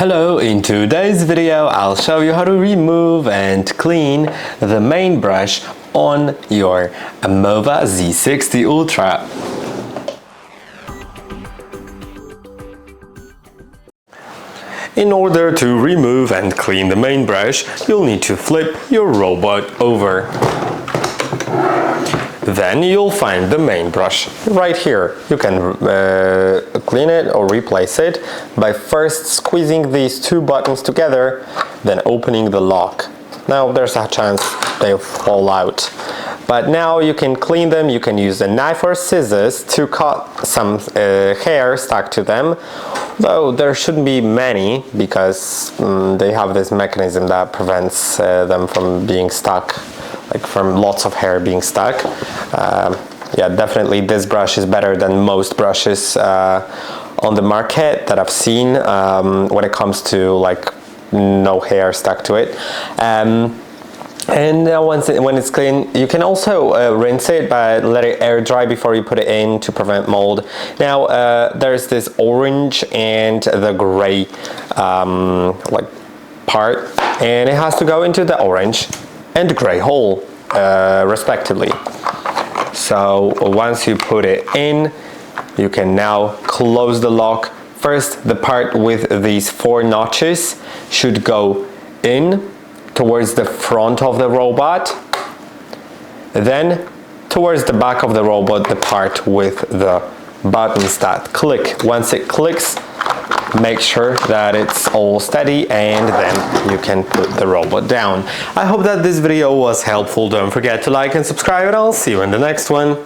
Hello, in today's video I'll show you how to remove and clean the main brush on your MOVA Z60 Ultra. In order to remove and clean the main brush, you'll need to flip your robot over. Then you'll find the main brush right here. You can clean it or replace it by first squeezing these two buttons together, then opening the lock. Now there's a chance they'll fall out. But now you can clean them. You can use a knife or scissors to cut some hair stuck to them, though there shouldn't be many because they have this mechanism that prevents them from being stuck, like from lots of hair being stuck. Yeah, definitely this brush is better than most brushes on the market that I've seen when it comes to like no hair stuck to it. And now when it's clean, you can also rinse it, but let it air dry before you put it in to prevent mold. Now there's this orange and the gray like part, and it has to go into the orange and gray hole respectively. So once you put it in, you can now close the lock. First, the part with these 4 notches should go in towards the front of the robot, then towards the back of the robot, the part with the buttons that click. Once it clicks, make sure that it's all steady, and then you can put the robot down. I hope that this video was helpful. Don't forget to like and subscribe, and I'll see you in the next one.